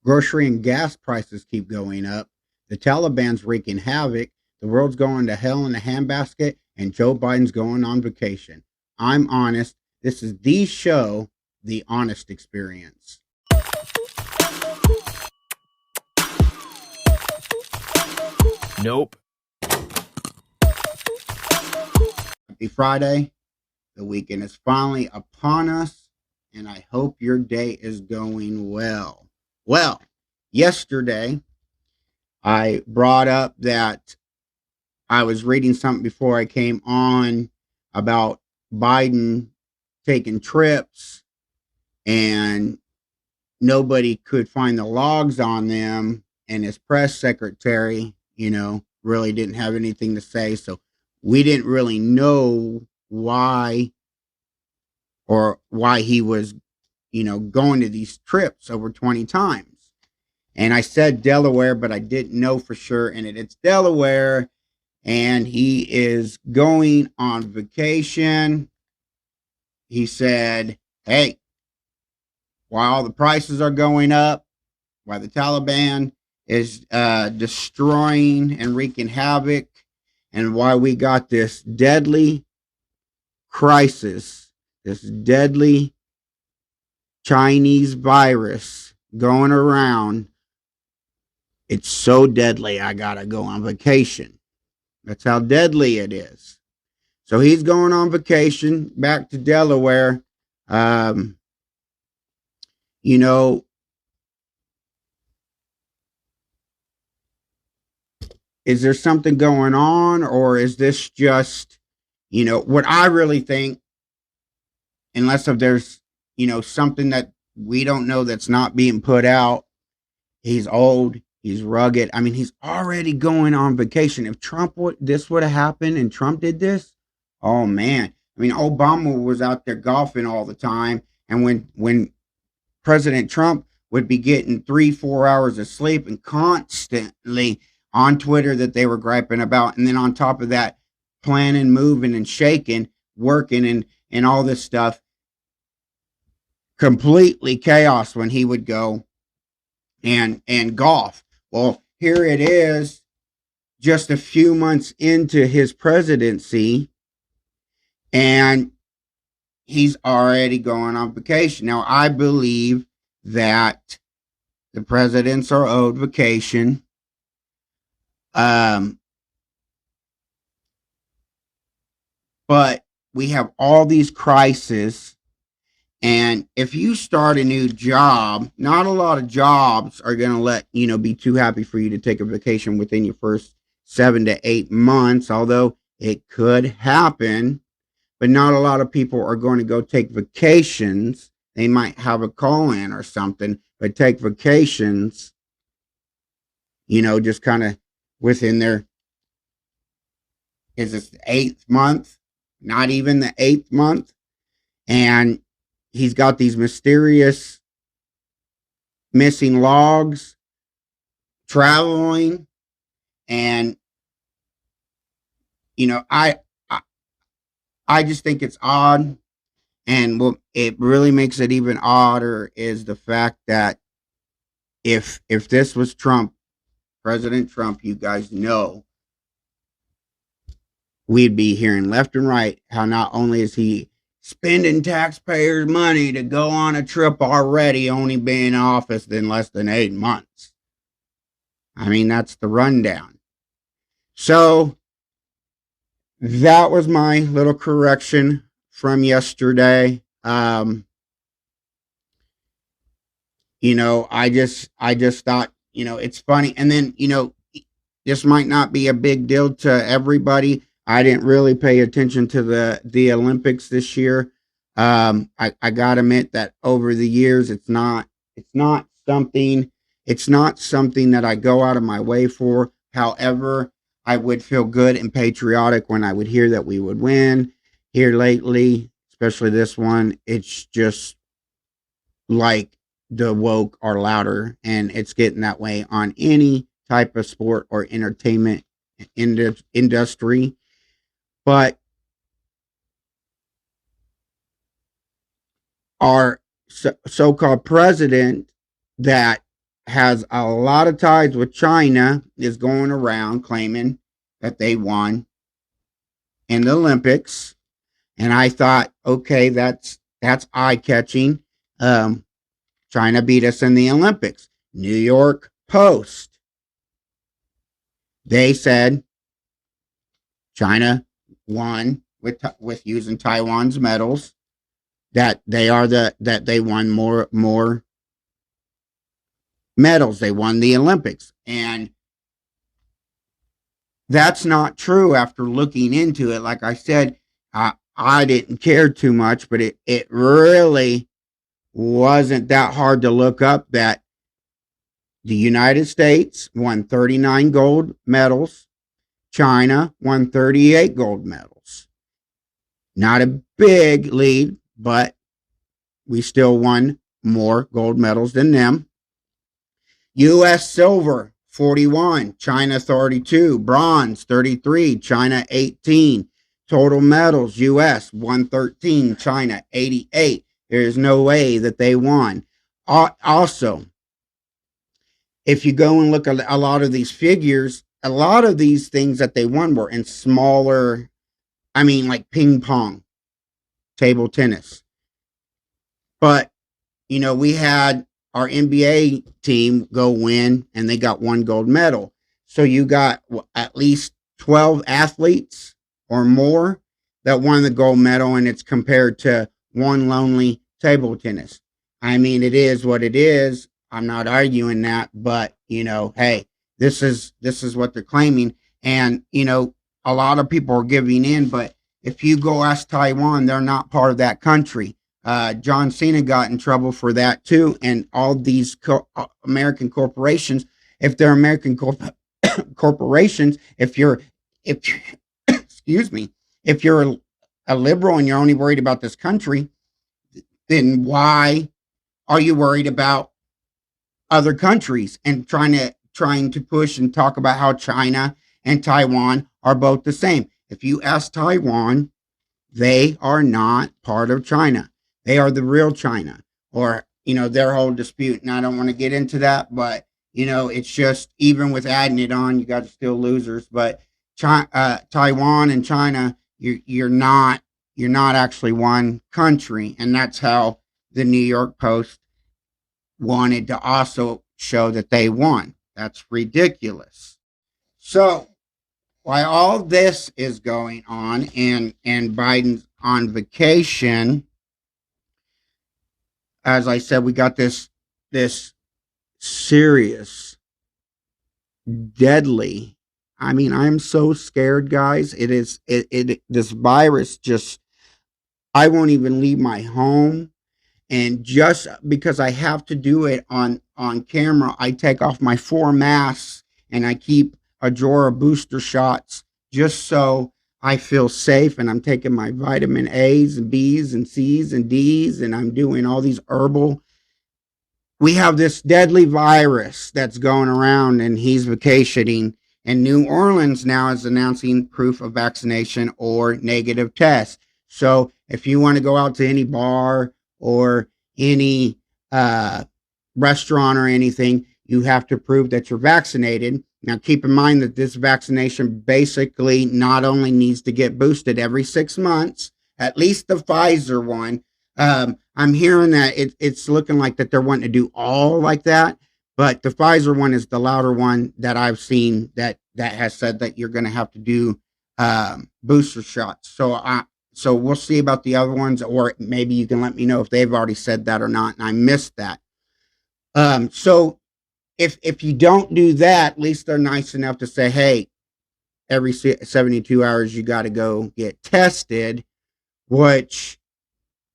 Grocery and gas prices keep going up. The Taliban's wreaking havoc. The world's going to hell in a handbasket, and Joe Biden's going on vacation. I'm honest. This is the show, The Honest Experience. Nope. Happy Friday. The weekend is finally upon us, and I hope your day is going well. Well, yesterday I brought up that I was reading something before I came on about Biden taking trips and nobody could find the logs on them, and his press secretary, really didn't have anything to say. So we didn't really know why he was, going to these trips over 20 times. And I said Delaware, but I didn't know for sure. And it's Delaware, and he is going on vacation. He said, hey, while the prices are going up, while the Taliban is destroying and wreaking havoc, and why we got this deadly crisis, this deadly Chinese virus going around, it's so deadly, I gotta go on vacation. That's how deadly it is. So he's going on vacation back to Delaware. You know, is there something going on, or is this just, what I really think, unless if there's, something that we don't know that's not being put out. He's old. He's rugged. I mean, he's already going on vacation. If this would have happened and Trump did this, oh man. I mean, Obama was out there golfing all the time. And when President Trump would be getting 3-4 hours of sleep and constantly on Twitter that they were griping about. And then on top of that, planning, moving and shaking, working and all this stuff. Completely chaos when he would go and golf. Well, here it is, just a few months into his presidency, and he's already going on vacation. Now, I believe that the presidents are owed vacation. But we have all these crises. And if you start a new job, not a lot of jobs are going to be too happy for you to take a vacation within your first 7 to 8 months, although it could happen. But not a lot of people are going to go take vacations. They might have a call in or something, but take vacations, just kind of within their, is this the 8th month? Not even the 8th month. And he's got these mysterious missing logs, traveling, and I just think it's odd. And what it really makes it even odder is the fact that if this was Trump, President Trump, you guys know, we'd be hearing left and right how not only is he spending taxpayers' money to go on a trip already, only being in office in less than 8 months. I mean, that's the rundown. So that was my little correction from yesterday. I just thought, it's funny. And then, this might not be a big deal to everybody. I didn't really pay attention to the Olympics this year. I gotta admit that over the years, it's not something that I go out of my way for. However, I would feel good and patriotic when I would hear that we would win. Here lately, especially this one, it's just like the woke are louder, and it's getting that way on any type of sport or entertainment industry. But our so-called president that has a lot of ties with China is going around claiming that they won in the Olympics. And I thought, okay, that's eye catching. Um, China beat us in the Olympics. New York Post, they said China won with using Taiwan's medals. That they won more medals. They won the Olympics, and that's not true. After looking into it, like I said, I didn't care too much, but it really wasn't that hard to look up that the United States won 39 gold medals. China won 38 gold medals. Not a big lead, but we still won more gold medals than them. U.S. silver, 41. China, 32. Bronze, 33. China, 18. Total medals, U.S., 113. China, 88. There is no way that they won. Also, if you go and look at a lot of these figures, a lot of these things that they won were in smaller, I mean, like ping pong, table tennis. But, we had our NBA team go win and they got one gold medal. So you got at least 12 athletes or more that won the gold medal, and it's compared to one lonely table tennis. I mean, it is what it is. I'm not arguing that, but hey, this is what they're claiming. And a lot of people are giving in, but if you go ask Taiwan, they're not part of that country. John Cena got in trouble for that too, and all these American corporations. If they're American corporations, if excuse me, if you're a liberal and you're only worried about this country, then why are you worried about other countries and trying to push and talk about how China and Taiwan are both the same? If you ask Taiwan, they are not part of China. They are the real China, or their whole dispute. And I don't want to get into that, but it's just, even with adding it on, you got still losers. But Taiwan and China, you're not actually one country, and that's how the New York Post wanted to also show that they won. That's ridiculous. So while all this is going on, and Biden's on vacation, as I said, we got this serious, deadly. I mean, I'm so scared, guys. This virus just, I won't even leave my home. And just because I have to do it on camera, I take off my 4 masks and I keep a drawer of booster shots just so I feel safe. And I'm taking my vitamin A's and B's and C's and D's, and I'm doing all these herbal. We have this deadly virus that's going around, and he's vacationing. And New Orleans now is announcing proof of vaccination or negative test. So if you want to go out to any bar or any restaurant or anything, you have to prove that you're vaccinated. Now, keep in mind that this vaccination basically not only needs to get boosted every 6 months, at least the Pfizer one. I'm hearing that it's looking like that they're wanting to do all like that, but the Pfizer one is the louder one that I've seen that has said that you're going to have to do booster shots. So we'll see about the other ones, or maybe you can let me know if they've already said that or not, and I missed that. So if you don't do that, at least they're nice enough to say, hey, every 72 hours you got to go get tested, which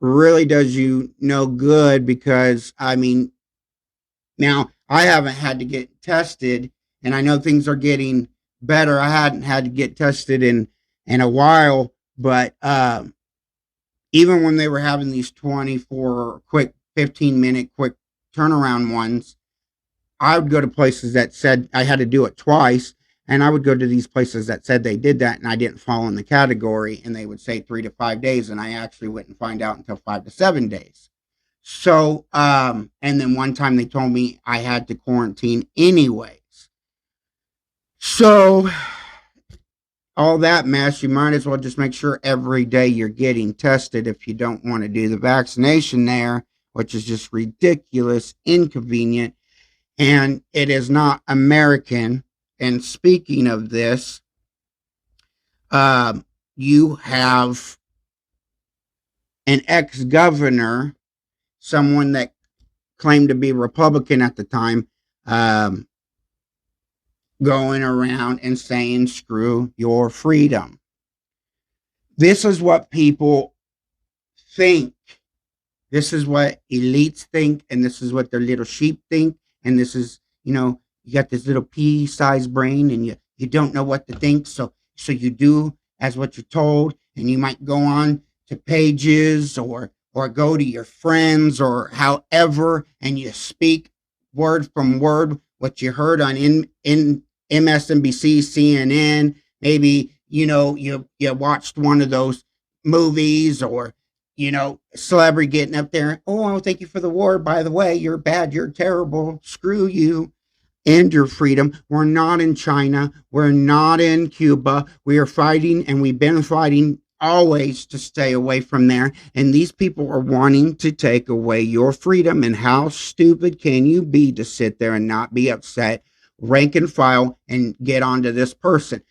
really does you no good, because I mean, now I haven't had to get tested, and I know things are getting better. I hadn't had to get tested in a while, but even when they were having these 24 quick 15-minute quick turnaround ones, I would go to places that said I had to do it twice, and I would go to these places that said they did that, and I didn't fall in the category, and they would say 3 to 5 days, and I actually wouldn't find out until 5 to 7 days. So, and then one time they told me I had to quarantine anyways. So, all that mess, you might as well just make sure every day you're getting tested if you don't want to do the vaccination there, which is just ridiculous, inconvenient, and it is not American. And speaking of this, you have an ex-governor, someone that claimed to be Republican at the time, um, going around and saying, screw your freedom. This is what people think. This is what elites think, and this is what their little sheep think. And this is, you got this little pea-sized brain, and you don't know what to think. So you do as what you're told, and you might go on to pages or go to your friends or however, and you speak word from word what you heard on in MSNBC, CNN. Maybe you watched one of those movies, or celebrity getting up there. Oh, thank you for the war. By the way, you're bad. You're terrible. Screw you and your freedom. We're not in China. We're not in Cuba. We are fighting, and we've been fighting always to stay away from there. And these people are wanting to take away your freedom. And how stupid can you be to sit there and not be upset, rank and file, and get onto this person?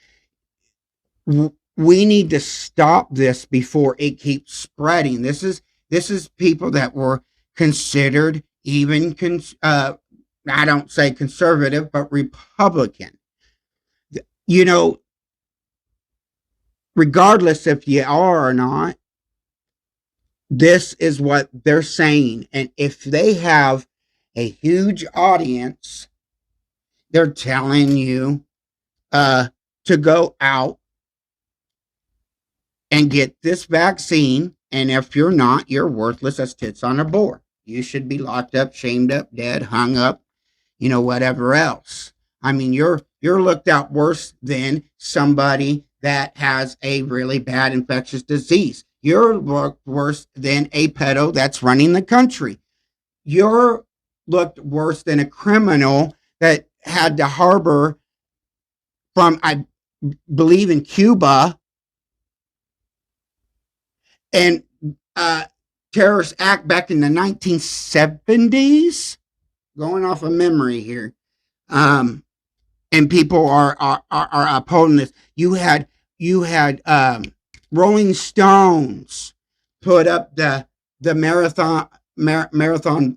We need to stop this before it keeps spreading. This is people that were considered even I don't say conservative, but Republican. You know, regardless if you are or not, this is what they're saying. And if they have a huge audience, they're telling you to go out and get this vaccine. And if you're not, you're worthless as tits on a board. You should be locked up, shamed up, dead, hung up, whatever else. I mean, you're looked at worse than somebody that has a really bad infectious disease. You're looked worse than a pedo that's running the country. You're looked worse than a criminal that had to harbor from, I believe, in Cuba, and terrorist act back in the 1970s, going off of memory here. And people are upholding this. You had Rolling Stones put up the marathon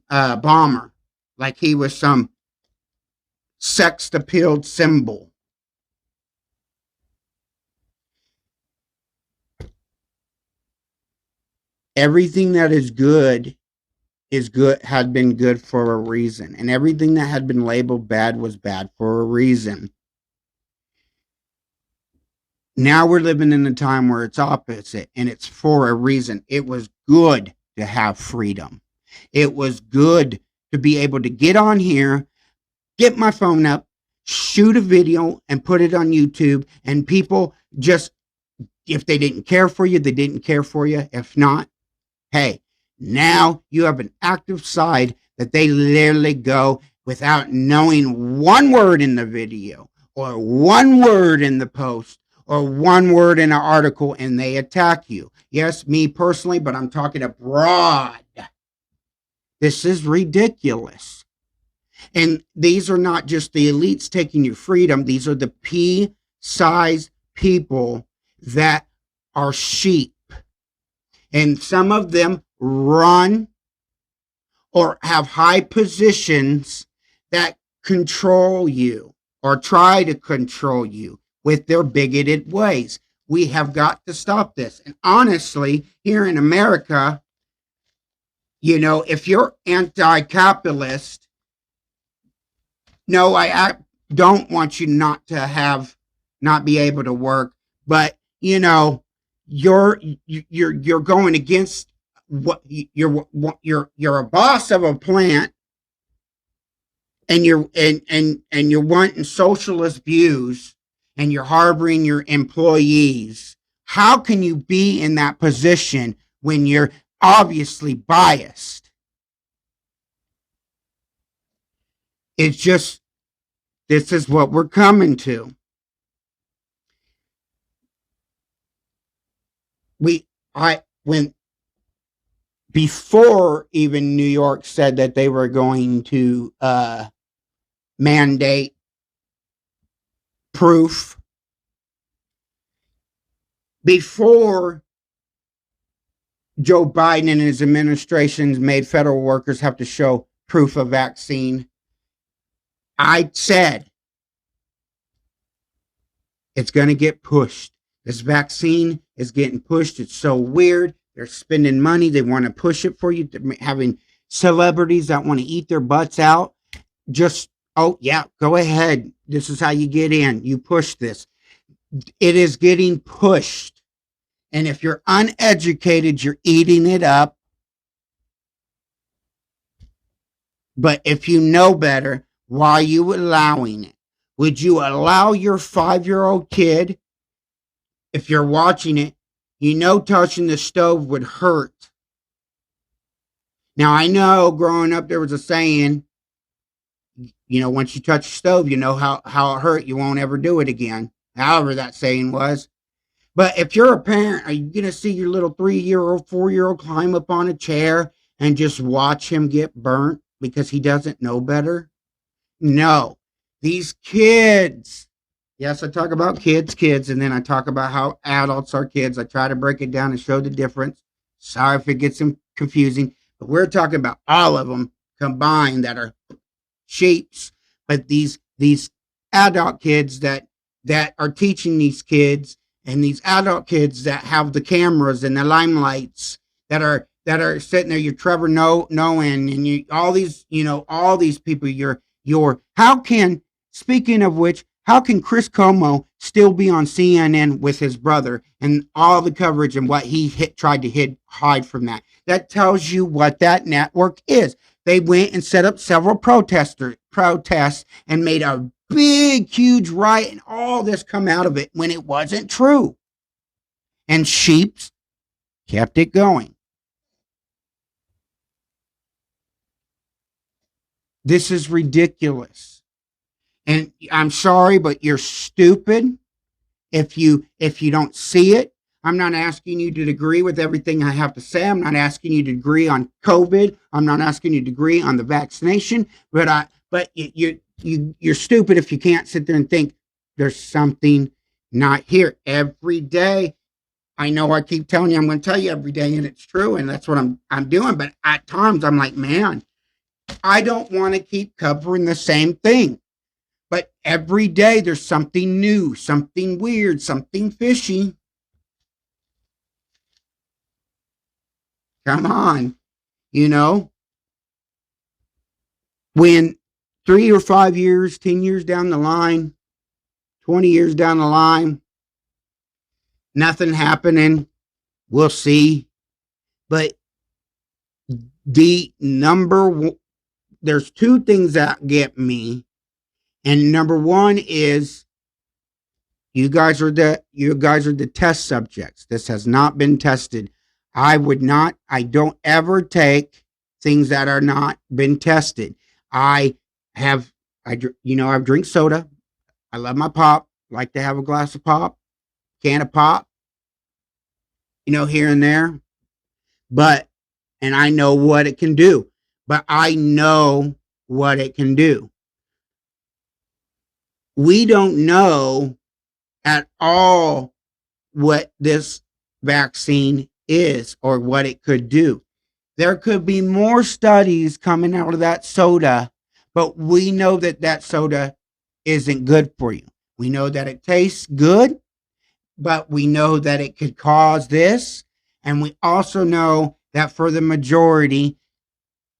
bomber like he was some sex appealed symbol. Everything that is good had been good for a reason, and everything that had been labeled bad was bad for a reason. Now we're living in a time where it's opposite, and it's for a reason. It was good to have freedom. It was good to be able to get on here, get my phone up, shoot a video, and put it on YouTube, and people just, if they didn't care for you, they didn't care for you. If not, hey, now you have an active side that they literally go without knowing one word in the video or one word in the post or one word in an article, and they attack you. Yes, me personally, but I'm talking abroad. This is ridiculous. And these are not just the elites taking your freedom. These are the pea-sized people that are sheep. And some of them run or have high positions that control you or try to control you with their bigoted ways. We have got to stop this. And honestly, here in America, if you're anti-capitalist, no, I don't want you not be able to work, but you're going against what you're a boss of a plant, and you're wanting socialist views, and you're harboring your employees. How can you be in that position when you're obviously biased? It's just, this is what we're coming to. When before even New York said that they were going to mandate proof, before Joe Biden and his administrations made federal workers have to show proof of vaccine, I said it's going to get pushed. This vaccine is getting pushed. It's so weird. They're spending money. They want to push it for you. They're having celebrities that want to eat their butts out. Just, oh, yeah, go ahead. This is how you get in. You push this. It is getting pushed. And if you're uneducated, you're eating it up. But if you know better, why are you allowing it? Would you allow your 5-year-old kid, if you're watching it, you know touching the stove would hurt? Now, I know growing up there was a saying, once you touch the stove, you know how it hurt. You won't ever do it again. However that saying was. But if you're a parent, are you going to see your little 3-year-old, 4-year-old climb up on a chair and just watch him get burnt because he doesn't know better? No. These kids, yes, I talk about kids, and then I talk about how adults are kids. I try to break it down and show the difference. Sorry if it gets confusing, but we're talking about all of them combined that are shapes. But these adult kids that are teaching these kids, and these adult kids that have the cameras and the limelights that are sitting there, you're Trevor Noah, and you all these people, speaking of which, how can Chris Cuomo still be on CNN with his brother and all the coverage and what he tried to hide from that? That tells you what that network is. They went and set up several protests and made a big, huge riot, and all this come out of it when it wasn't true. And Sheeps kept it going. This is ridiculous. And I'm sorry, but you're stupid if you don't see it. I'm not asking you to agree with everything I have to say. I'm not asking you to agree on COVID. I'm not asking you to agree on the vaccination. But you're stupid if you can't sit there and think there's something not here. Every day, I know I keep telling you I'm going to tell you every day, and it's true, and that's what I'm doing. But at times I'm like, man, I don't want to keep covering the same thing. But every day there's something new, something weird, something fishy. Come on. When 3 or 5 years, 10 years down the line, 20 years down the line, nothing happening, we'll see. But there's two things that get me. And number one is you guys are the test subjects. This has not been tested. I don't ever take things that are not been tested. I drink soda. I love my pop. Like to have a glass of pop, can of pop, here and there. And I know what it can do. But I know what it can do. We don't know at all what this vaccine is or what it could do. There could be more studies coming out of that soda, but we know that soda isn't good for you. We know that it tastes good, but we know that it could cause this. And we also know that for the majority,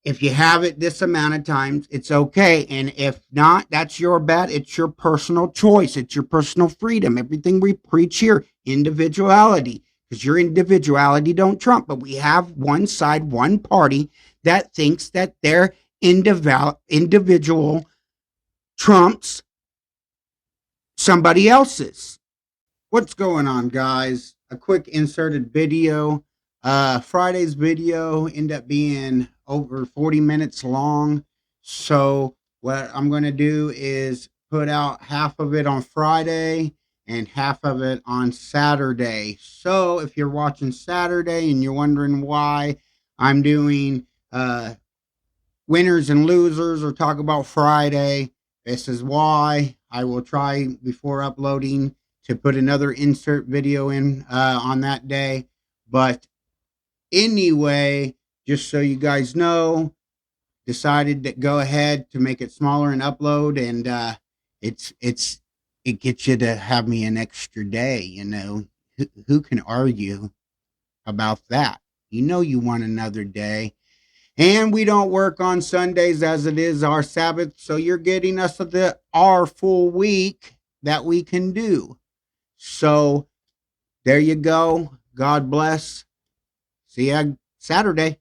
if you have it this amount of times, it's okay. And if not, that's your bad. It's your personal choice. It's your personal freedom. Everything we preach here, individuality, because your individuality don't trump. But we have one side, one party that thinks that their individual trumps somebody else's. What's going on, guys? A quick inserted video. Friday's video ended up being over 40 minutes long. So what I'm going to do is put out half of it on Friday and half of it on Saturday. So if you're watching Saturday and you're wondering why I'm doing winners and losers or talk about Friday, this is why. I will try before uploading to put another insert video in on that day. But anyway, just so you guys know, decided to go ahead to make it smaller and upload, and it gets you to have me an extra day. Who can argue about that? You want another day. And we don't work on Sundays as it is our Sabbath, so you're getting us our full week that we can do. So there you go. God bless. See ya Saturday.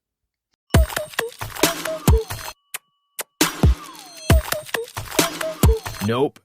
Nope.